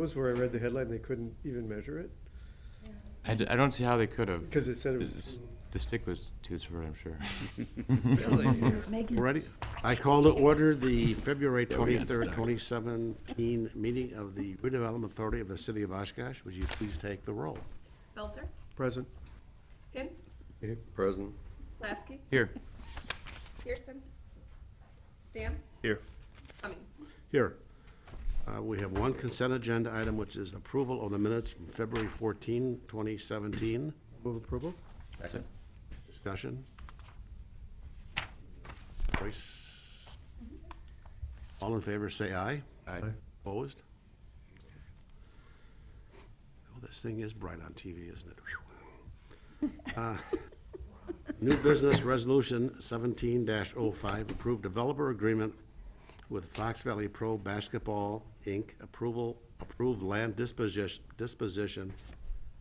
was where I read the headline, they couldn't even measure it, I don't see how they could have. because it said it was. The stick was too short, I'm sure. Really? Ready? I call to order the February Yeah, we got 23rd, stuck. 2017 meeting of the Redevelopment Authority of the City of Oshkosh. Would you please take the roll? Belter, Present. Hintz, Present. Lasky, Here, Pearson, Stamp, Here. Cummings. Here. We have one consent agenda item, which is approval of the minutes from February 14, 2017. Move approval? Second. Discussion? Voice? All in favor, say aye. I, Opposed? Oh, this thing is bright on TV, isn't it? Whew. New business resolution 17-05, approved developer agreement with Fox Valley Pro Basketball, Inc., approved land disposition,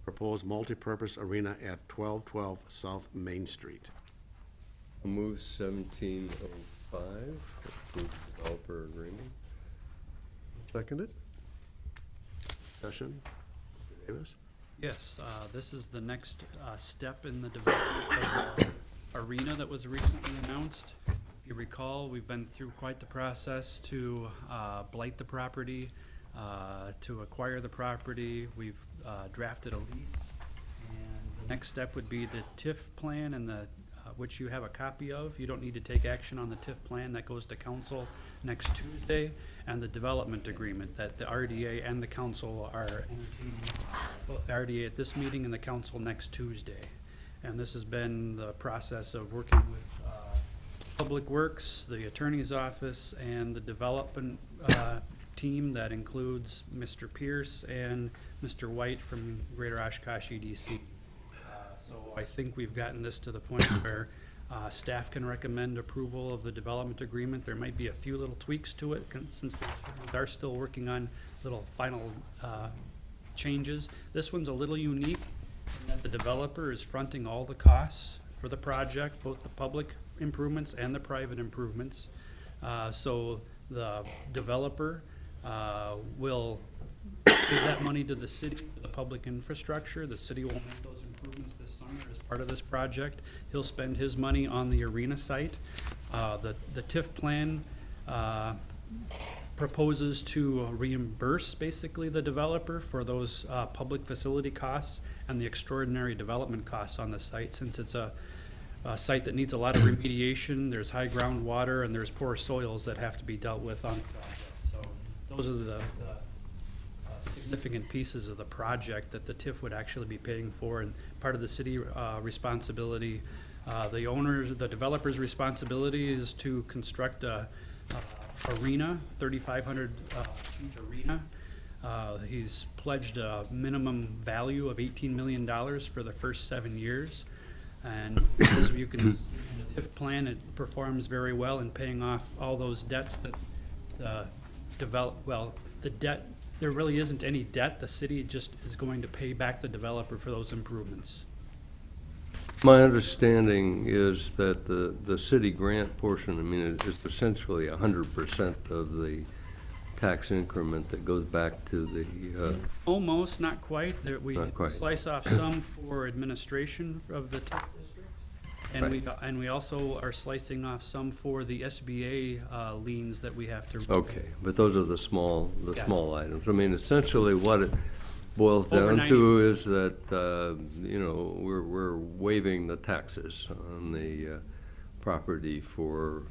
proposed multipurpose arena at 1212 South Main Street. Move 1705, approve developer agreement. Seconded? Discussion? Mr. Davis? Yes, this is the next step in the development of the arena that was recently announced. If you recall, we've been through quite the process to blight the property, to acquire the property. We've drafted a lease, and the next step would be the TIF plan, and which you have a copy of. You don't need to take action on the TIF plan. That goes to council next Tuesday, and the development agreement that the RDA and the council are entertaining. Well, the RDA at this meeting and the council next Tuesday. And this has been the process of working with Public Works, the Attorney's Office, and the development team that includes Mr. Pierce and Mr. White from Greater Oshkosh EDC. So I think we've gotten this to the point where staff can recommend approval of the development agreement. There might be a few little tweaks to it since they are still working on little final changes. This one's a little unique in that the developer is fronting all the costs for the project, both the public improvements and the private improvements. So the developer will give that money to the city for the public infrastructure. The city will make those improvements this summer as part of this project. He'll spend his money on the arena site. The TIF plan proposes to reimburse basically the developer for those public facility costs and the extraordinary development costs on the site, since it's a site that needs a lot of remediation. There's high groundwater and there's poor soils that have to be dealt with on the project. So those are the significant pieces of the project that the TIF would actually be paying for, and part of the city responsibility. The developer's responsibility is to construct a arena, 3,500 seat arena. He's pledged a minimum value of $18 million for the first 7 years. And as you can see in the TIF plan, it performs very well in paying off all those debts that the debt, there really isn't any debt. The city just is going to pay back the developer for those improvements. My understanding is that the city grant portion, I mean, it's essentially 100% of the tax increment that goes back to the, Almost, not quite. We Not quite. slice off some for administration of the TIF district. And we also are slicing off some for the SBA liens that we have to repay. okay, but those are the small Yes. items. I mean, essentially what it boils Over down to is that, you know, we're waiving the taxes on the property for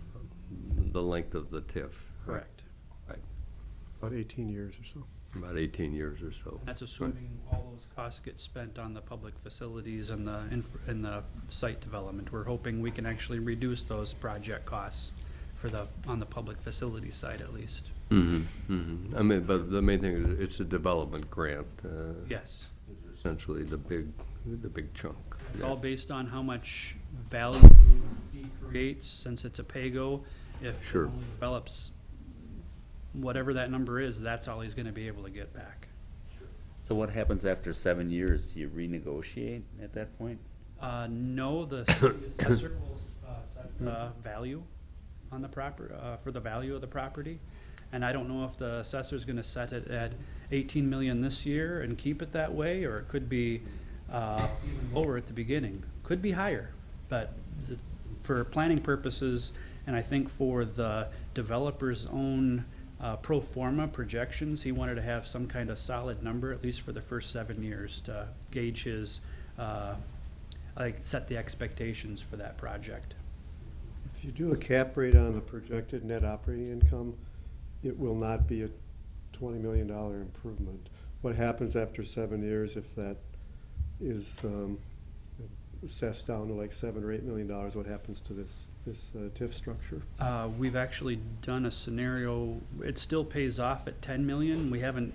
the length of the TIF. Correct. About 18 years or so. About 18 years or so. That's assuming all those costs get spent on the public facilities and the site development. We're hoping we can actually reduce those project costs on the public facility side at least. Mm-hmm, mm-hmm. I mean, but the main thing is it's a development grant. Yes. Is essentially the big chunk. It's Yeah. all based on how much value he creates, since it's a pay-go. If he Sure. only develops whatever that number is, that's all he's gonna be able to get back. So what happens after 7 years? You renegotiate at that point? No, the city assessor will set the value on the for the value of the property. And I don't know if the assessor's gonna set it at 18 million this year and keep it that way, or it could be even lower at the beginning. Could be higher, but for planning purposes, and I think for the developer's own pro forma projections, he wanted to have some kind of solid number, at least for the first 7 years, to gauge his, set the expectations for that project. If you do a cap rate on the projected net operating income, it will not be a $20 million improvement. What happens after 7 years if that is assessed down to like $7 or $8 million? What happens to this TIF structure? We've actually done a scenario, it still pays off at 10 million. We haven't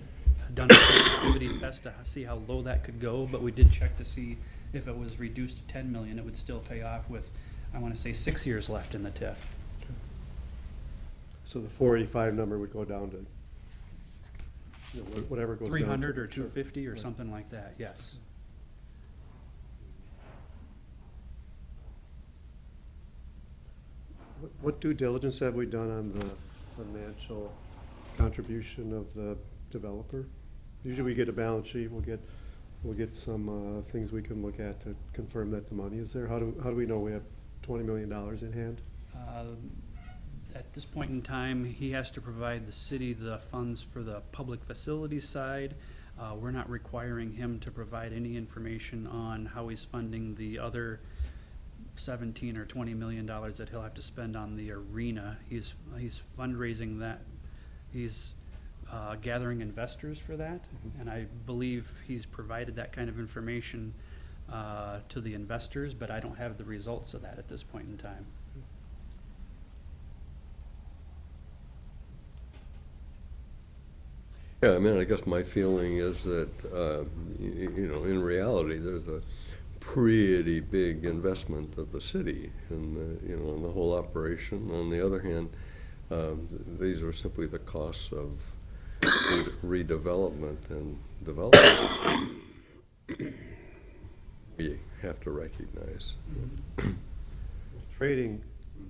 done a sensitivity test to see how low that could go, but we did check to see if it was reduced to 10 million, it would still pay off with, I wanna say, 6 years left in the TIF. So the 485 number would go down to, whatever goes down to. 300 or Sure. 250 or Right. something like that, yes. What due diligence have we done on the financial contribution of the developer? Usually we get a balance sheet, we'll get some things we can look at to confirm that the money is there. How do we know we have $20 million in hand? At this point in time, he has to provide the city the funds for the public facilities side. We're not requiring him to provide any information on how he's funding the other 17 or 20 million dollars that he'll have to spend on the arena. He's fundraising that. He's gathering investors for that, and I believe he's provided that kind of information to the investors, but I don't have the results of that at this point in time. Yeah, I mean, I guess my feeling is that, in reality, there's a pretty big investment of the city in the whole operation. On the other hand, these are simply the costs of redevelopment and development. We have to recognize. Trading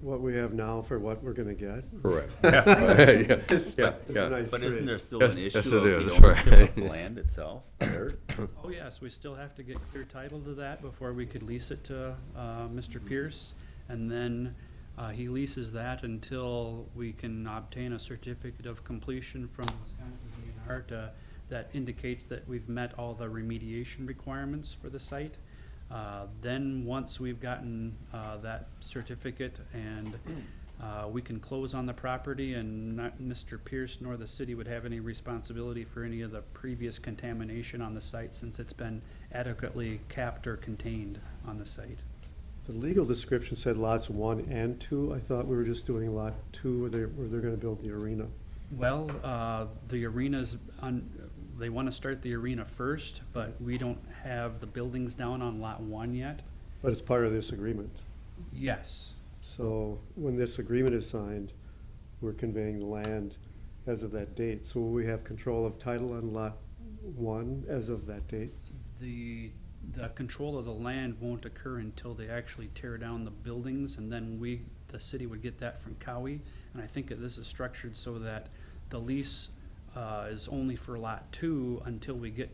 what we have now for what we're gonna get. Correct. Yeah, It's a yeah. nice But isn't trade. there still an Yes, issue it of is, the ownership right. of the land itself? Dirt? Oh, yes, we still have to get clear title to that before we could lease it to Mr. Pierce. And then he leases that until we can obtain a certificate of completion from Wisconsin DNR that indicates that we've met all the remediation requirements for the site. Then, once we've gotten that certificate and we can close on the property, and not Mr. Pierce nor the city would have any responsibility for any of the previous contamination on the site, since it's been adequately capped or contained on the site. The legal description said lots 1 and 2. I thought we were just doing lot 2 where they're gonna build the arena. Well, the arena's they want to start the arena first, but we don't have the buildings down on lot 1 yet. But it's part of this agreement. Yes. So when this agreement is signed, we're conveying the land as of that date. So will we have control of title on lot 1 as of that date? The control of the land won't occur until they actually tear down the buildings, and then the city would get that from Cowie. And I think that this is structured so that the lease is only for lot 2 until we get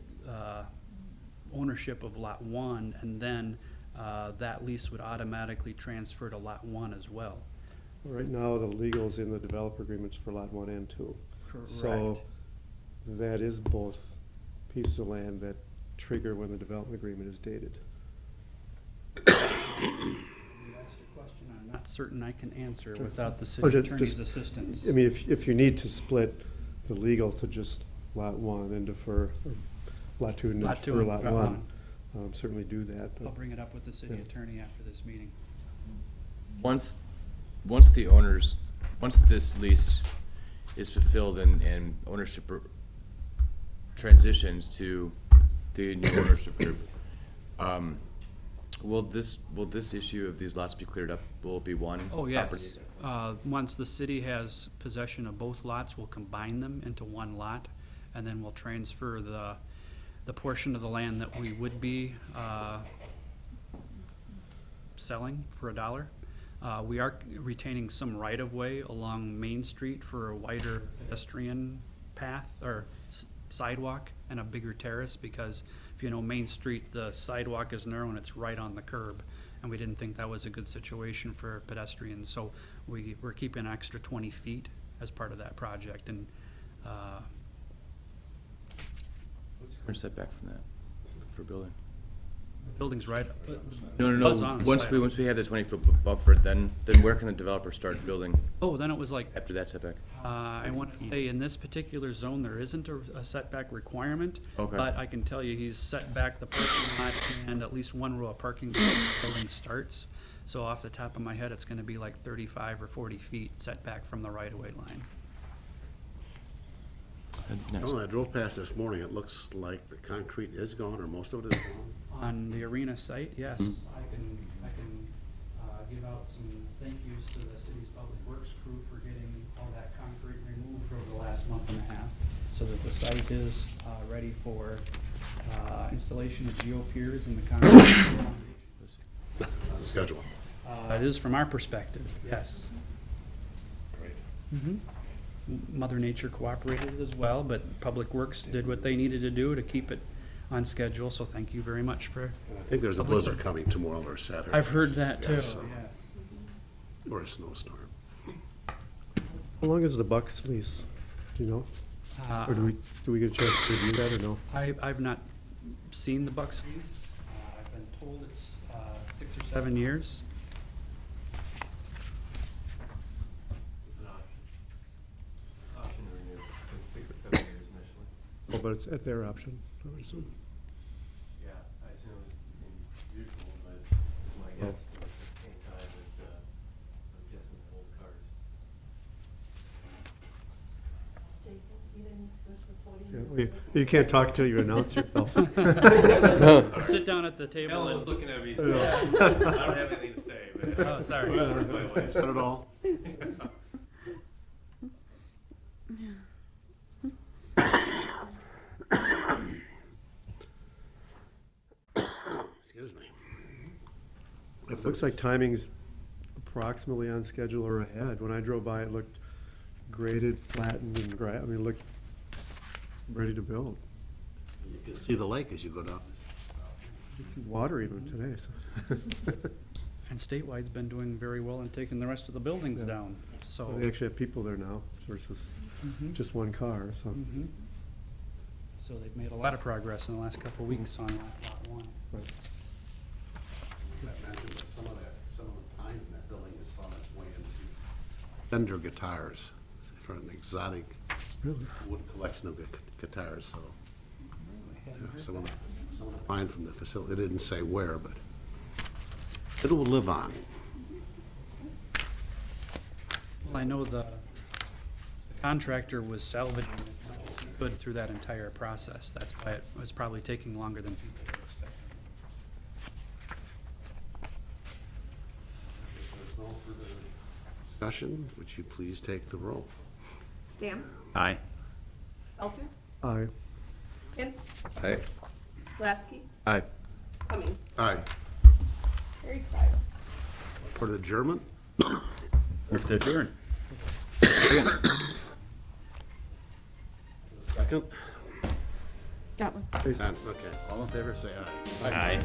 ownership of lot 1, and then that lease would automatically transfer to lot 1 as well. Right now, the legal's in the developer agreements for lot 1 and 2. So Correct. that is both pieces of land that trigger when the development agreement is dated. You asked a question I'm not certain I can answer without the city attorney's assistance. I mean, if you need to split the legal to just lot 1 and defer, or lot 2 and Lot 2 defer and lot lot 1, certainly do that. I'll But bring it up with the city Yeah. attorney after this meeting. Once this lease is fulfilled and ownership transitions to the new ownership group, will this issue of these lots be cleared up? Will it be one Oh, property? yes. Once the city has possession of both lots, we'll combine them into one lot, and then we'll transfer the portion of the land that we would be selling for $1. We are retaining some right-of-way along Main Street for a wider pedestrian path or sidewalk and a bigger terrace, because if you know Main Street, the sidewalk is narrow and it's right on the curb. And we didn't think that was a good situation for pedestrians, so we're keeping an extra 20 feet as part of that project. And What's the current setback from that for building? the building's right. No, Buzz no, on no. the Once side. we have the 20-foot buffer, then where can the developer start building Oh, then it was like, after that setback? I want to say in this particular zone, there isn't a setback requirement. Okay. But I can tell you, he's set back the parking lot and at least one row of parking before the building starts. So off the top of my head, it's gonna be like 35 or 40 feet setback from the right-of-way line. Next. When I drove past this morning, it looks like the concrete is gone, or most of it is gone. On the arena site, yes, Mm-hmm. I can give out some thank yous to the city's public works crew for getting all that concrete removed over the last month and a half, so that the site is ready for installation of geo-piers and the concrete. It's on schedule. It is from our perspective, yes. Great. Mhm. Mother Nature cooperated as well, but Public Works did what they needed to do to keep it on schedule, so thank you very much for, I think there's a Public blizzard Works. coming tomorrow or Saturday. I've heard that too, Yes, so- yes. Or a snowstorm. How long is the Bucks lease? Do you know? Or do we get a chance to review that or no? I've not seen the Bucks lease. I've been told it's 6 or 7 years. Option to renew, 6 to 7 years initially. Oh, but it's at their option, I would assume. Yeah, I assume it's usual, but it's my guess. But at the same time, it's, I'm guessing old cars. Jason, you didn't need to go to the Yeah, podium. well, you can't talk till you announce yourself. Sit down at the table. Ellen was and- looking at me, so I don't have anything to say, but. Oh, sorry. Said it all? Excuse me. It looks like timing's approximately on schedule or ahead. When I drove by, it looked graded, flattened, and I mean, it looked ready to build. You can see the lake as you go down. You can see water even today, so. And Statewide's been doing very well in taking the rest of the buildings Yeah. down, so. They actually have people there now versus Mhm. just one car, so. Mhm. So they've made a lot of progress in the last couple of weeks on lot 1. Right. I mentioned that some of the pine in that building has found its way into Fender guitars for an exotic Really? wood collection of guitars, so. Yeah, some of the pine from the facility, it didn't say where, but it will live on. Well, I know the contractor was salvaging it good through that entire process. That's why it was probably taking longer than people were expecting. If there's no further discussion, would you please take the roll? Stamp, Aye. Alter, Aye. Hintz, Aye. Lasky, Aye. Cummings. Aye. Carried 5. For the German? Move to adjourn. Second? Got one. None, okay. All in favor, say aye. Aye.